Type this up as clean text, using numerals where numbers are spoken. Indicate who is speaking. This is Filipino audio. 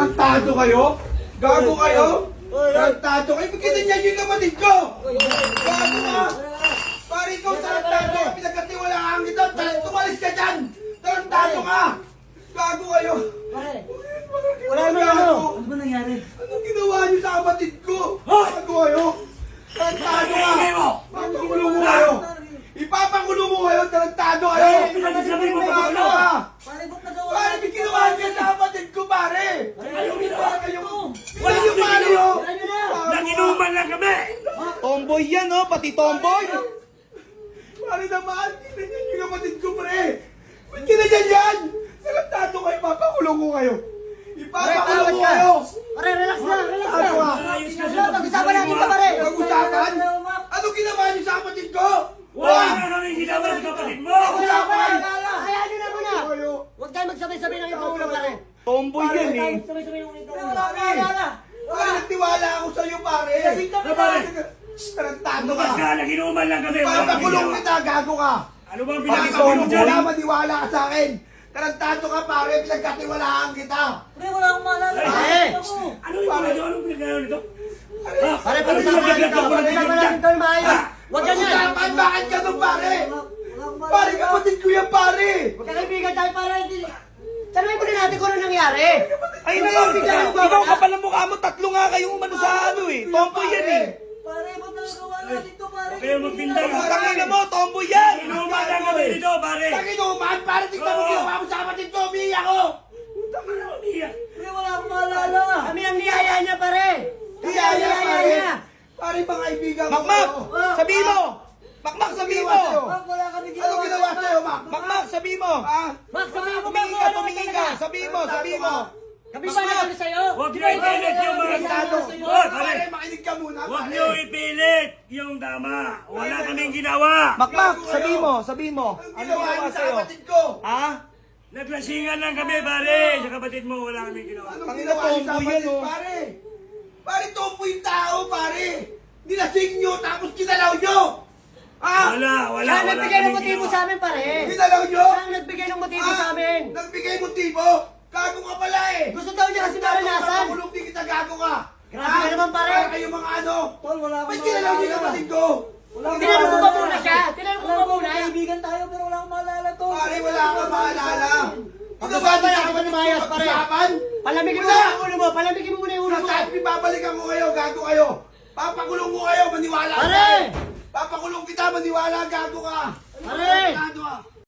Speaker 1: Tarantado kayo? Gago kayo? Tarantado kayo? Pagkita niya yung kapatid ko! Gago ka! Pare ikaw tarantado ka! Pinagkatiwalaan kita! Tumalis ka dyan! Tarantado ka! Gago kayo!
Speaker 2: Wala na ano? Ano ba nangyari?
Speaker 1: Anong ginawa niyo sa kapatid ko? Gago kayo! Tarantado ka! Ipapakulong mo kayo! Ipapakulong mo kayo! Tarantado kayo!
Speaker 2: Pinagsasabi mo pa
Speaker 1: Gago ka!
Speaker 2: Pare, ba't nagawa
Speaker 1: Pare, may ginawa niya sa kapatid ko, pare!
Speaker 2: Anong ginawa kayo?
Speaker 1: Wala yung pare, oh!
Speaker 2: Wala nyo na!
Speaker 3: Nanginuman lang kami!
Speaker 4: Tomboy yan, oh, pati tomboy.
Speaker 1: Pare naman, kinanyan yung kapatid ko, pre! Ba't kinanyan yan? Tarantado kayo, papakulong ko kayo! Ipapakulong ko kayo!
Speaker 2: Pare, relax na! Relax na!
Speaker 1: Ano ka?
Speaker 3: Ayos ka
Speaker 2: Ano, pag-usapan natin ito, pare!
Speaker 1: Pag-usapan? Ano ginawa niyo sa kapatid ko?
Speaker 3: Wala na kami ginawa sa kapatid mo!
Speaker 1: Pag-usapan!
Speaker 2: Hayaan nyo na muna!
Speaker 1: Kayo!
Speaker 2: Huwag tayo magsabay-sabay ng ikaw ulo, pare!
Speaker 4: Tomboy yan, eh.
Speaker 2: Magsabay-sabay ng ikaw ulo!
Speaker 1: Wala na! Pare, nagtiwala ako sa'yo, pare! Tarantado ka!
Speaker 3: Bukas ka, nanginuman lang kami! Wala kami
Speaker 1: Papakulong
Speaker 3: ginawa.
Speaker 1: kita, gago ka!
Speaker 3: Ano bang
Speaker 1: Pag
Speaker 3: pinagsasabi
Speaker 1: ikaw
Speaker 3: mo dyan?
Speaker 1: wala, maniwala ka sa akin! Tarantado ka, pare! Pinagkatiwalaan kita!
Speaker 2: Pre, wala akong maalala!
Speaker 1: Eh!
Speaker 3: Ano yung mga doon? Anong pinagsasabi nito?
Speaker 2: Pare, pag-usapan natin ito! Pag-usapan natin ito ng maayos! Huwag ganyan!
Speaker 1: Pag-usapan, bakit ganun, pare? Pare, kapatid ko yan, pare!
Speaker 2: Magkakaibigan tayo para hindi... Tanungin mo na natin kung ano nangyari!
Speaker 4: Ay, na, ikaw kapal ang mukha mo, tatlo nga kayong umano sa ano, eh. Tomboy yan, eh.
Speaker 2: Pare, ba't nagawa natin ito, pare?
Speaker 3: Huwag kayong magpindang.
Speaker 4: Tangina mo, tomboy yan.
Speaker 3: Inuman lang kami dito, pare!
Speaker 1: Nakinuman, pare, tignan mo
Speaker 3: Oo.
Speaker 1: ginawa mo sa kapatid ko, umiiyak ako!
Speaker 3: Tama na, umiyak.
Speaker 2: Pre, wala akong maalala! Kami ang niyaya niya, pare! Kami ang
Speaker 1: Niyaya,
Speaker 2: niyaya
Speaker 1: pare!
Speaker 2: niya!
Speaker 1: Pare, mga kaibigan ko!
Speaker 4: Makmak,
Speaker 1: kayo.
Speaker 4: sabihin mo. Makmak, sabihin mo.
Speaker 2: Mak, wala kami
Speaker 1: Ano ginawa sa'yo, Mak?
Speaker 4: Makmak, sabihin mo.
Speaker 1: Ha?
Speaker 2: Mak, sabihin mo ba
Speaker 4: Tumingin ka, tumingin ka. Sabihin mo, sabihin mo.
Speaker 2: Kami ba nagano sa'yo?
Speaker 3: Huwag niyo ipilit yung mga
Speaker 1: Tarantado!
Speaker 3: Hoy, pare!
Speaker 1: Pare, makinig ka muna,
Speaker 3: Huwag
Speaker 1: pare!
Speaker 3: niyo ipilit yung dama! Wala kaming ginawa!
Speaker 4: Makmak, sabihin mo, sabihin mo.
Speaker 1: Ang
Speaker 4: Ano
Speaker 1: ginawa
Speaker 4: ginawa
Speaker 1: niyo sa
Speaker 4: sa'yo?
Speaker 1: kapatid ko?
Speaker 4: Ha?
Speaker 3: Naglasingan lang kami, pare! Sa kapatid mo, wala kaming ginawa.
Speaker 1: Anong
Speaker 4: Tangina,
Speaker 1: ginawa niyo sa
Speaker 4: tomboy
Speaker 1: kapatid,
Speaker 4: yan, oh.
Speaker 1: pare? Pare, tomboy yung tao, pare! Nilasing nyo, tapos kinalaw nyo! Ha?
Speaker 3: Wala
Speaker 2: Siya ang nagbigay ng
Speaker 3: kaming
Speaker 2: motibo
Speaker 3: ginawa.
Speaker 2: sa amin, pare!
Speaker 1: Kinalaw nyo?
Speaker 2: Siya ang nagbigay ng motibo
Speaker 1: Ha?
Speaker 2: sa amin!
Speaker 1: Nagbigay motibo? Gago ka pala eh!
Speaker 2: Gusto daw niya kasi maranasan!
Speaker 1: Papakulong din kita, gago ka!
Speaker 2: Grabe ka naman, pare.
Speaker 1: Para kayo mga ano!
Speaker 2: Tol, wala
Speaker 1: Ba't kinalaw nyo yung kapatid ko?
Speaker 2: Tinanong ko ba muna siya? Tinanong ko ba muna?
Speaker 5: Kaibigan tayo pero wala akong maalala to.
Speaker 1: Pare, wala kang maalala!
Speaker 2: Pag-usapan natin ito ng maayos, pare.
Speaker 1: Pag-usapan?
Speaker 2: Palamigin mo muna yung ulo mo! Palamigin mo muna yung ulo mo!
Speaker 1: Sabi, babalikan ko kayo, gago kayo! Papakulong ko kayo, maniwala ka!
Speaker 2: Pare!
Speaker 1: Papakulong kita, maniwala, gago ka!
Speaker 2: Pare!
Speaker 1: Gago ka!